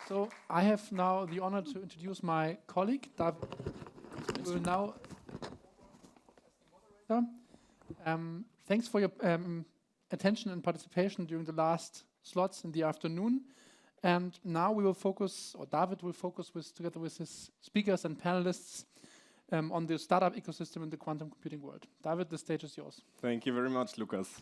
So I have now the honor to introduce my colleague, David. Will now. Thanks for your attention and participation during the last slots in the afternoon. And now we will focus, or David will focus together with his speakers and panelists on the startup ecosystem in the quantum computing world. David, the stage is yours. Thank you very much, Lucas.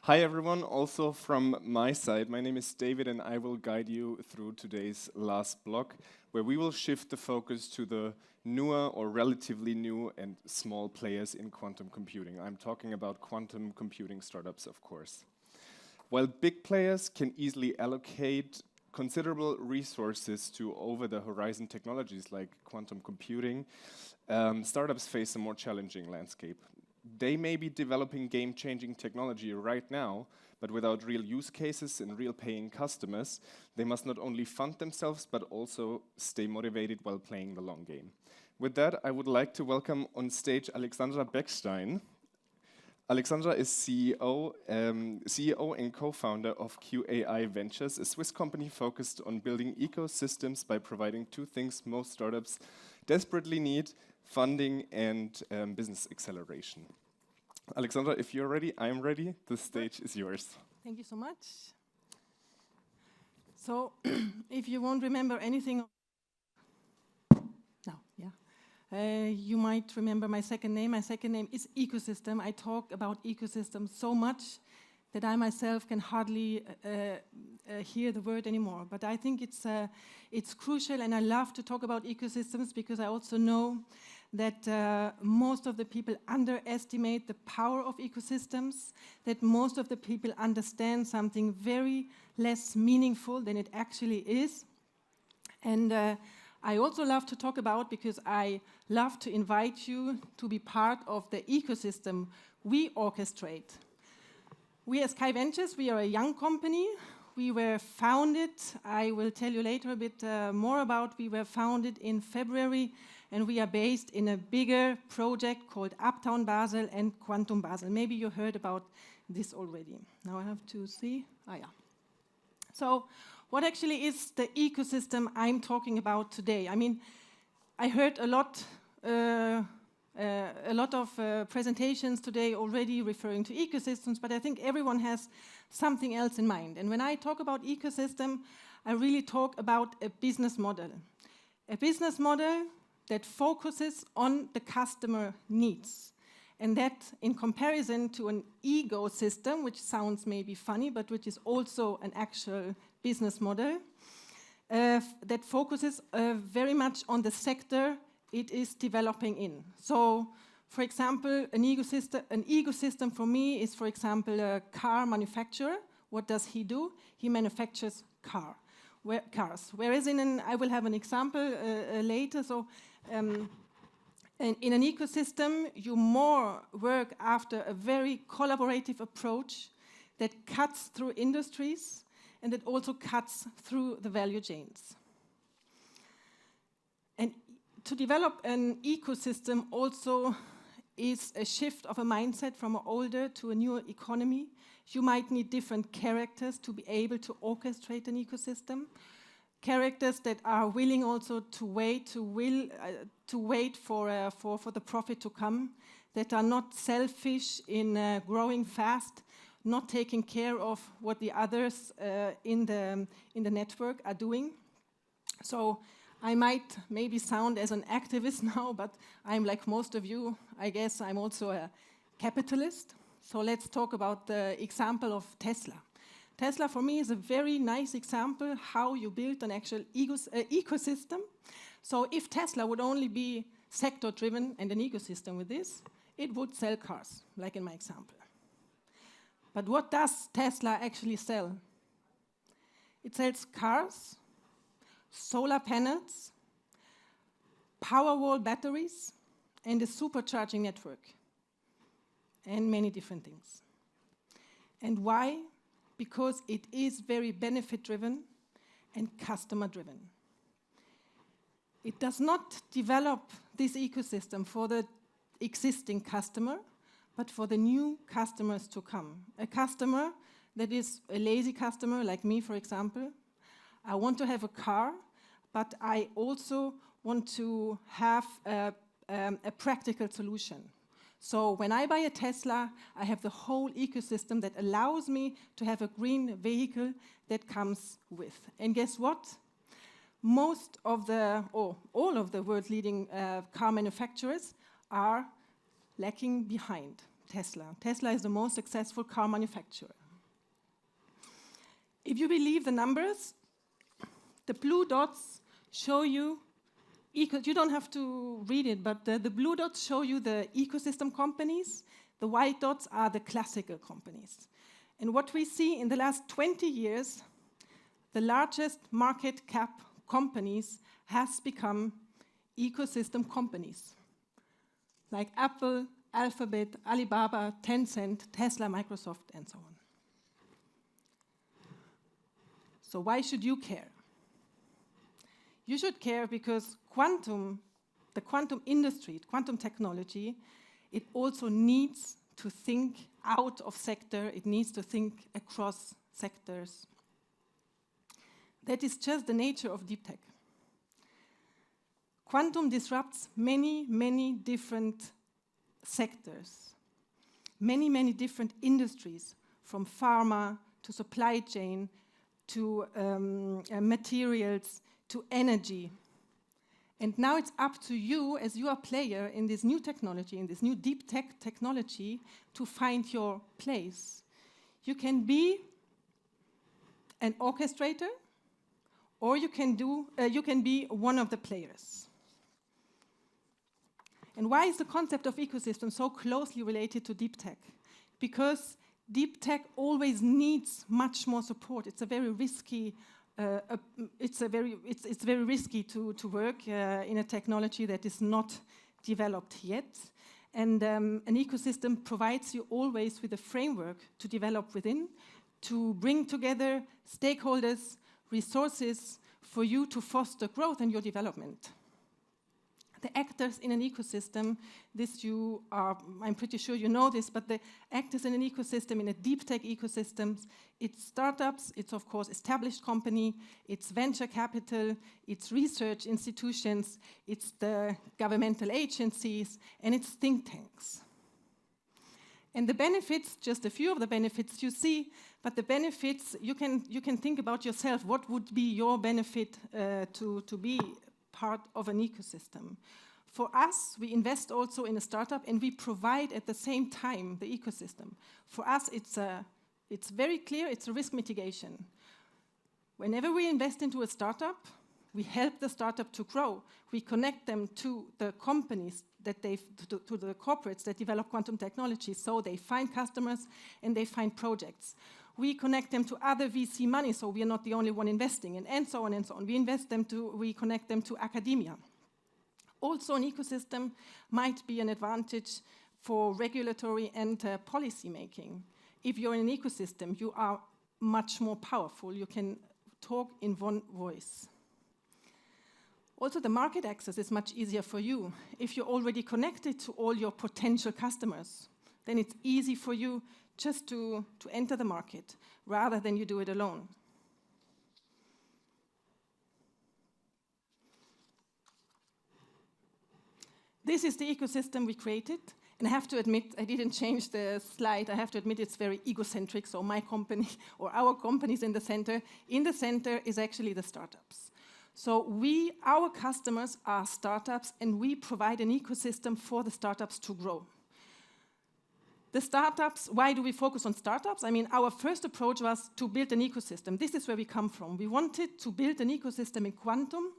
Hi, everyone. Also from my side, my name is David, and I will guide you through today's last block, where we will shift the focus to the newer or relatively new and small players in quantum computing. I'm talking about quantum computing startups, of course. While big players can easily allocate considerable resources to over-the-horizon technologies like quantum computing, startups face a more challenging landscape. They may be developing game-changing technology right now, but without real use cases and real paying customers, they must not only fund themselves, but also stay motivated while playing the long game. With that, I would like to welcome on stage Alexandra Beckstein. Alexandra is CEO and co-founder of QAI Ventures, a Swiss company focused on building ecosystems by providing two things most startups desperately need: funding and business acceleration. Alexandra, if you're ready, I'm ready. The stage is yours. Thank you so much. So, if you won't remember anything, you might remember my second name. My second name is Ecosystem. I talk about ecosystems so much that I myself can hardly hear the word anymore. But I think it's crucial, and I love to talk about ecosystems because I also know that most of the people underestimate the power of ecosystems, that most of the people understand something very less meaningful than it actually is. And I also love to talk about, because I love to invite you to be part of the ecosystem we orchestrate. We as QAI Ventures, we are a young company. We were founded, I will tell you later a bit more about, we were founded in February, and we are based in a bigger project called Uptown Basel and Quantum Basel. Maybe you heard about this already. Now I have to see. So what actually is the ecosystem I'm talking about today? I mean, I heard a lot of presentations today already referring to ecosystems, but I think everyone has something else in mind. And when I talk about ecosystem, I really talk about a business model. A business model that focuses on the customer needs. And that, in comparison to an ecosystem, which sounds maybe funny, but which is also an actual business model, that focuses very much on the sector it is developing in. So, for example, an ecosystem for me is, for example, a car manufacturer. What does he do? He manufactures cars. Whereas I will have an example later. So, in an ecosystem, you more work after a very collaborative approach that cuts through industries and that also cuts through the value chains. And to develop an ecosystem also is a shift of a mindset from an older to a newer economy. You might need different characters to be able to orchestrate an ecosystem. Characters that are willing also to wait for the profit to come, that are not selfish in growing fast, not taking care of what the others in the network are doing. So I might maybe sound as an activist now, but I'm like most of you. I guess I'm also a capitalist. So let's talk about the example of Tesla. Tesla, for me, is a very nice example how you build an actual ecosystem. So if Tesla would only be sector-driven and an ecosystem with this, it would sell cars, like in my example. But what does Tesla actually sell? It sells cars, solar panels, Powerwall batteries, and a supercharging network, and many different things. And why? Because it is very benefit-driven and customer-driven. It does not develop this ecosystem for the existing customer, but for the new customers to come. A customer that is a lazy customer, like me, for example. I want to have a car, but I also want to have a practical solution. So when I buy a Tesla, I have the whole ecosystem that allows me to have a green vehicle that comes with. And guess what? Most of the, or all of the world's leading car manufacturers are lacking behind Tesla. Tesla is the most successful car manufacturer. If you believe the numbers, the blue dots show you, you don't have to read it, but the blue dots show you the ecosystem companies. The white dots are the classical companies. And what we see in the last 20 years, the largest market cap companies has become ecosystem companies, like Apple, Alphabet, Alibaba, Tencent, Tesla, Microsoft, and so on. So why should you care? You should care because the quantum industry, quantum technology, it also needs to think out of sector, it needs to think across sectors. That is just the nature of deep tech. Quantum disrupts many, many different sectors, many, many different industries, from pharma to supply chain to materials to energy. And now it's up to you, as you are a player in this new technology, in this new deep tech technology, to find your place. You can be an orchestrator, or you can be one of the players. And why is the concept of ecosystem so closely related to deep tech? Because deep tech always needs much more support. It's a very risky. It's very risky to work in a technology that is not developed yet. And an ecosystem provides you always with a framework to develop within, to bring together stakeholders, resources for you to foster growth and your development. The actors in an ecosystem, I'm pretty sure you know this, but the actors in an ecosystem, in a deep tech ecosystem, it's startups, it's of course established company, it's venture capital, it's research institutions, it's the governmental agencies, and it's think tanks. And the benefits, just a few of the benefits you see, but the benefits, you can think about yourself, what would be your benefit to be part of an ecosystem. For us, we invest also in a startup, and we provide at the same time the ecosystem. For us, it's very clear, it's a risk mitigation. Whenever we invest into a startup, we help the startup to grow. We connect them to the companies to the corporates that develop quantum technology, so they find customers and they find projects. We connect them to other VC money, so we are not the only one investing, and so on and so on. We connect them to academia. Also, an ecosystem might be an advantage for regulatory and policy making. If you're in an ecosystem, you are much more powerful. You can talk in one voice. Also, the market access is much easier for you. If you're already connected to all your potential customers, then it's easy for you just to enter the market, rather than you do it alone. This is the ecosystem we created, and I have to admit, I didn't change the slide. I have to admit it's very egocentric, so my company, or our company is in the center. In the center is actually the startups. So our customers are startups, and we provide an ecosystem for the startups to grow. The startups, why do we focus on startups? I mean, our first approach was to build an ecosystem. This is where we come from. We wanted to build an ecosystem in quantum,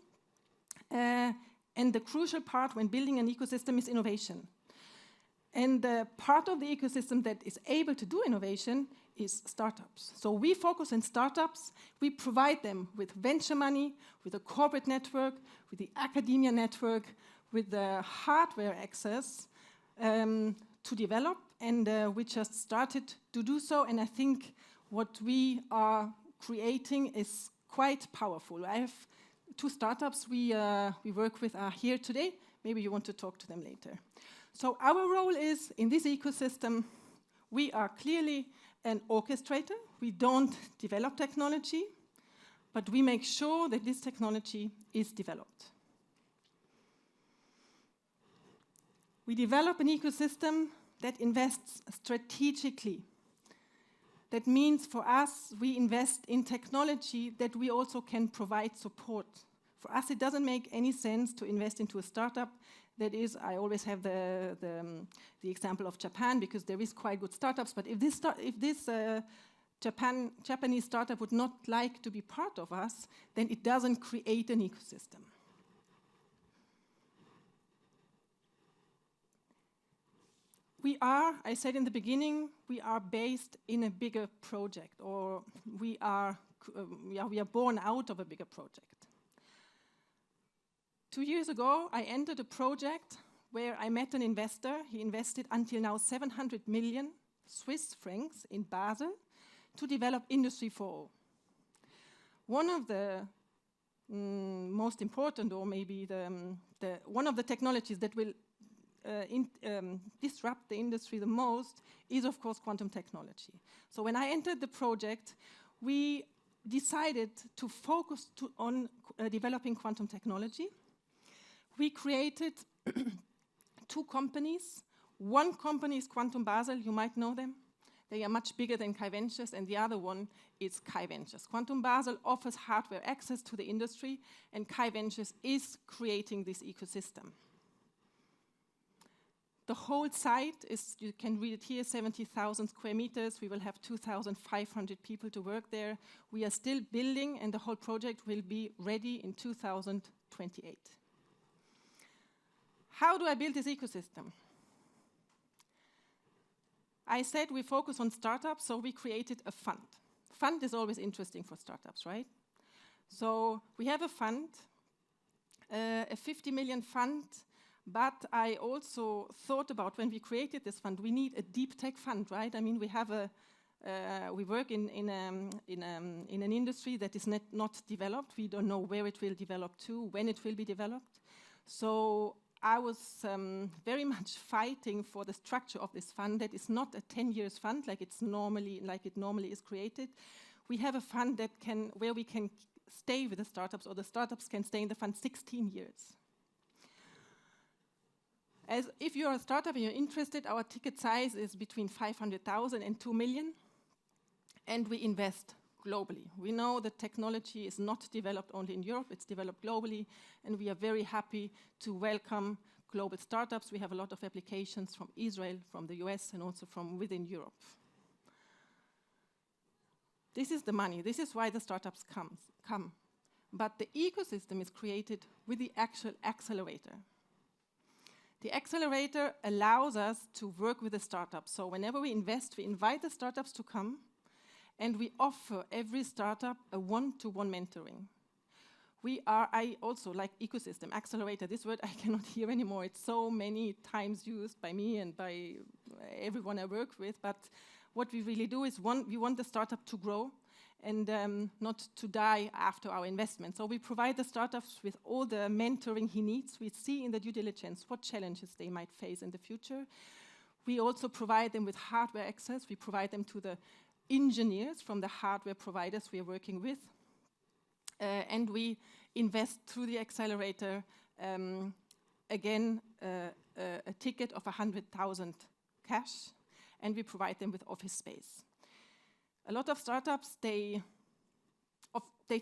and the crucial part when building an ecosystem is innovation. And the part of the ecosystem that is able to do innovation is startups. So we focus on startups. We provide them with venture money, with a corporate network, with the academia network, with the hardware access to develop. And we just started to do so. And I think what we are creating is quite powerful. I have 2 startups we work with are here today. Maybe you want to talk to them later. So our role is, in this ecosystem, we are clearly an orchestrator. We don't develop technology, but we make sure that this technology is developed. We develop an ecosystem that invests strategically. That means for us, we invest in technology that we also can provide support. For us, it doesn't make any sense to invest into a startup that is, I always have the example of Japan, because there is quite good startups, but if this Japanese startup would not like to be part of us, then it doesn't create an ecosystem. We are, I said in the beginning, we are based in a bigger project, or we are born out of a bigger project. 2 years ago, I entered a project where I met an investor. He invested until now 700 million Swiss francs in Basel to develop Industry 4.0. One of the most important, or maybe one of the technologies that will disrupt the industry the most is, of course, quantum technology. So when I entered the project, we decided to focus on developing quantum technology. We created 2 companies. One company is Quantum Basel, you might know them. They are much bigger than QAI Ventures, and the other one is QAI Ventures. Quantum Basel offers hardware access to the industry, and QAI Ventures is creating this ecosystem. The whole site is, you can read it here, 70,000 square meters. We will have 2,500 people to work there. We are still building, and the whole project will be ready in 2028. How do I build this ecosystem? I said we focus on startups, so we created a fund. Fund is always interesting for startups, right? So we have a fund, a 50 million fund. But I also thought about, when we created this fund, we need a deep tech fund, right? I mean, we work in an industry that is not developed. We don't know where it will develop to, when it will be developed. So I was very much fighting for the structure of this fund that is not a 10 years fund like it normally is created. We have a fund where we can stay with the startups, or the startups can stay in the fund 16 years. As if you're a startup and you're interested, our ticket size is between 500,000 and 2 million, and we invest globally. We know that technology is not developed only in Europe, it's developed globally, and we are very happy to welcome global startups. We have a lot of applications from Israel, from the US, and also from within Europe. This is the money, this is why the startups come. But the ecosystem is created with the actual accelerator. The accelerator allows us to work with the startups. So whenever we invest, we invite the startups to come, and we offer every startup a one-to-one mentoring. I also like ecosystem, accelerator. This word I cannot hear anymore. It's so many times used by me and by everyone I work with. But what we really do is we want the startup to grow and not to die after our investment. So we provide the startups with all the mentoring he needs. We see in the due diligence what challenges they might face in the future. We also provide them with hardware access. We provide them to the engineers from the hardware providers we are working with. And we invest through the accelerator, again, a ticket of 100,000 cash, and we provide them with office space. A lot of startups, they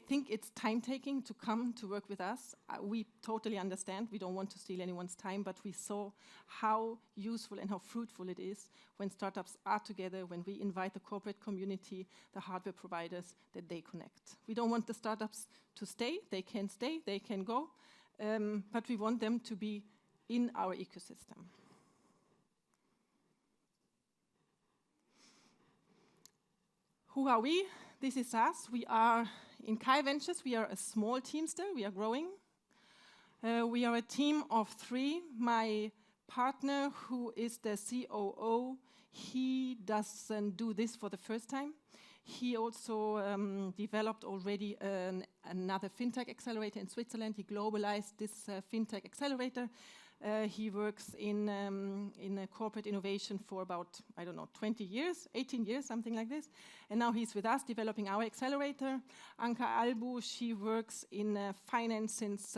think it's time-taking to come to work with us. We totally understand. We don't want to steal anyone's time, but we saw how useful and how fruitful it is when startups are together, when we invite the corporate community, the hardware providers, that they connect. We don't want the startups to stay. They can go, but we want them to be in our ecosystem. Who are we? This is us. We are in QAI Ventures. We are a small team still. We are growing. We are a team of 3. My partner, who is the COO, he doesn't do this for the first time. He also developed already another fintech accelerator in Switzerland. He globalized this fintech accelerator. He works in corporate innovation for about, I don't know, 20 years, 18 years, something like this. And now he's with us developing our accelerator. Anka Albu, she works in finance since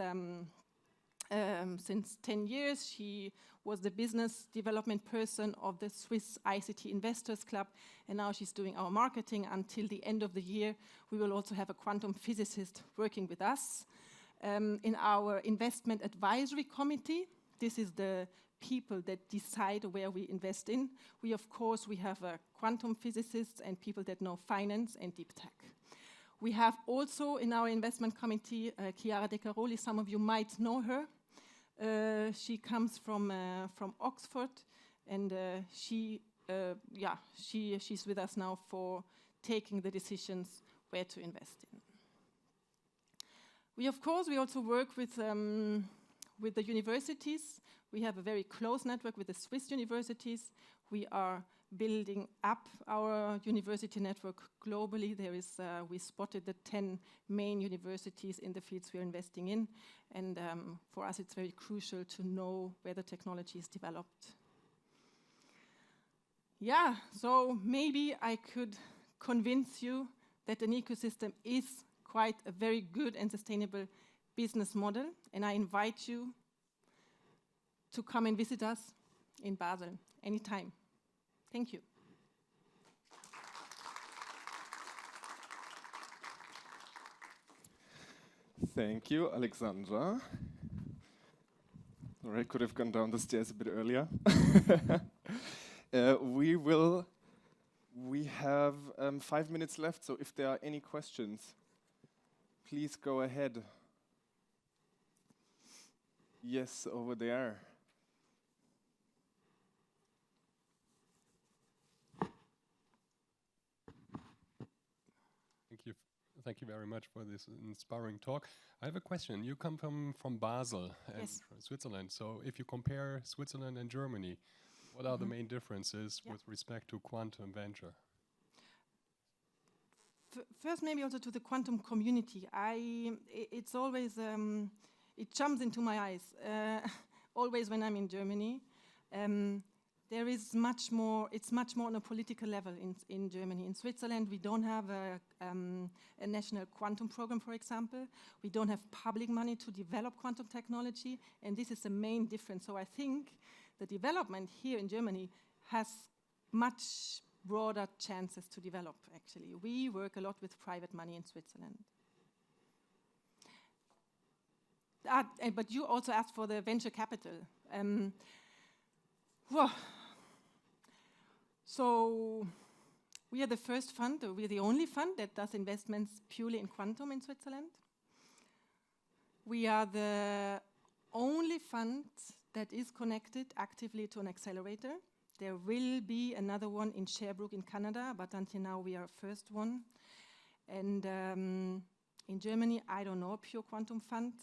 10 years. She was the business development person of the Swiss ICT Investors Club, and now she's doing our marketing until the end of the year. We will also have a quantum physicist working with us. In our investment advisory committee, this is the people that decide where we invest in. We, of course, we have quantum physicists and people that know finance and deep tech. We have also in our investment committee, Chiara De Caroli, some of you might know her. She comes from Oxford, and she's with us now for taking the decisions where to invest in. We also work with the universities. We have a very close network with the Swiss universities. We are building up our university network globally. We spotted the 10 main universities in the fields we are investing in. And for us, it's very crucial to know where the technology is developed. Yeah, so maybe I could convince you that an ecosystem is quite a very good and sustainable business model. And I invite you to come and visit us in Basel anytime. Thank you. Thank you, Alexandra. All right, could have gone down the stairs a bit earlier. We have 5 minutes left, so if there are any questions, please go ahead. Yes, over there. Thank you very much for this inspiring talk. I have a question. You come from Basel and Yes. from Switzerland. So if you compare Switzerland and Germany, what are the main differences with respect to quantum venture? First, maybe also to the quantum community. It's always, it jumps into my eyes, always when I'm in Germany. There is much more, it's much more on a political level in Germany. In Switzerland, we don't have a national quantum program, for example. We don't have public money to develop quantum technology, and this is the main difference. So I think the development here in Germany has much broader chances to develop, actually. We work a lot with private money in Switzerland. But you also asked for the venture capital. So we are the first fund, or we're the only fund that does investments purely in quantum in Switzerland. We are the only fund that is connected actively to an accelerator. There will be another one in Sherbrooke in Canada, but until now we are first one. And in Germany, I don't know a pure quantum fund,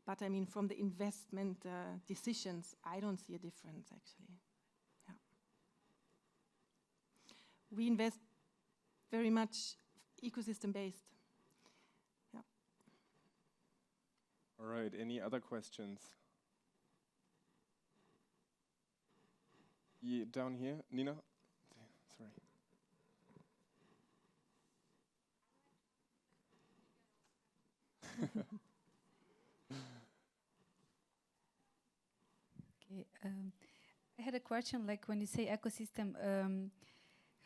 but I mean from the investment decisions, I don't see a difference actually. Yeah. We invest very much ecosystem based. Yeah. All right, any other questions? Yeah, down here, Nina? Sorry. Okay, I had a question, like when you say ecosystem,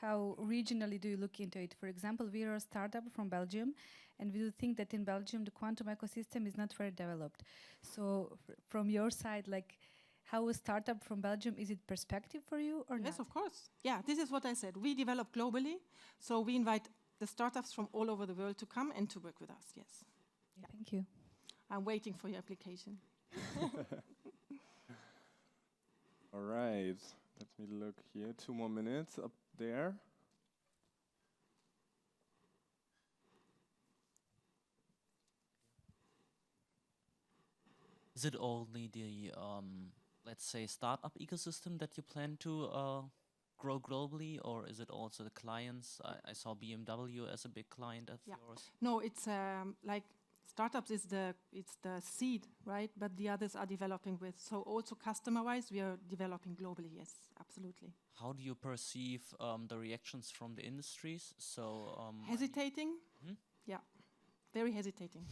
how regionally do you look into it? For example, we are a startup from Belgium, and we do think that in Belgium the quantum ecosystem is not very developed. So from your side, like how a startup from Belgium, is it perspective for you or not? Yes, of course. Yeah, this is what I said. We develop globally, so we invite the startups from all over the world to come and to work with us, yes. Yeah. Thank you. I'm waiting for your application. All right, let me look here. 2 more minutes up there. Is it only the, let's say, startup ecosystem that you plan to grow globally, or is it also the clients? I saw BMW as a big client of yours. No, it's like startups is it's the seed, right? But the others are developing with. So also customer-wise, we are developing globally. Yes, absolutely. How do you perceive the reactions from the industries? So Hesitating? Hmm? Yeah, very hesitating.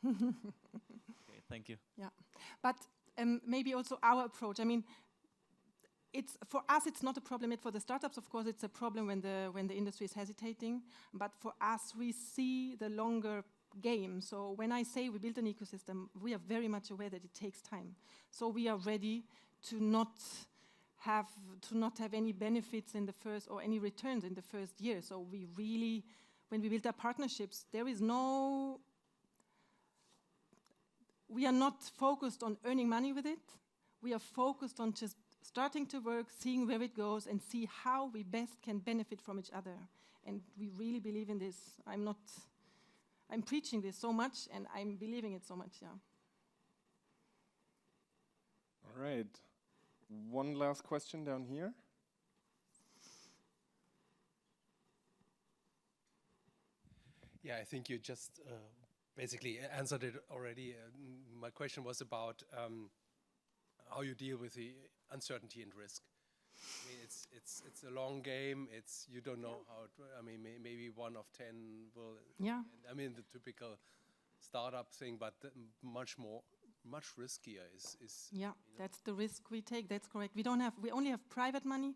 Okay, thank you. Yeah, but maybe also our approach. I mean, it's for us. It's not a problem. For the startups, of course, it's a problem when the industry is hesitating. But for us, we see the longer game. So when I say we build an ecosystem, we are very much aware that it takes time. So we are ready to not have any benefits in the first or any returns in the first year. So we really, when we build our partnerships, we are not focused on earning money with it. We are focused on just starting to work, seeing where it goes, and see how we best can benefit from each other. And we really believe in this. I'm preaching this so much, and I'm believing it so much, yeah. All right. One last question down here. Yeah, I think you just basically answered it already. My question was about how you deal with the uncertainty and risk. I mean, it's a long game. You don't know how. I mean, maybe 1 of 10 will. Yeah. I mean, the typical startup thing, but much riskier is. Yeah, that's the risk we take. That's correct. We only have private money.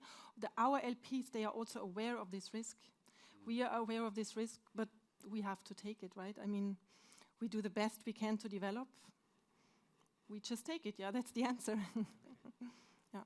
Our LPs, they are also aware of this risk. We are aware of this risk, but we have to take it, right? I mean, we do the best we can to develop. We just take it. Yeah, that's the answer. Yeah.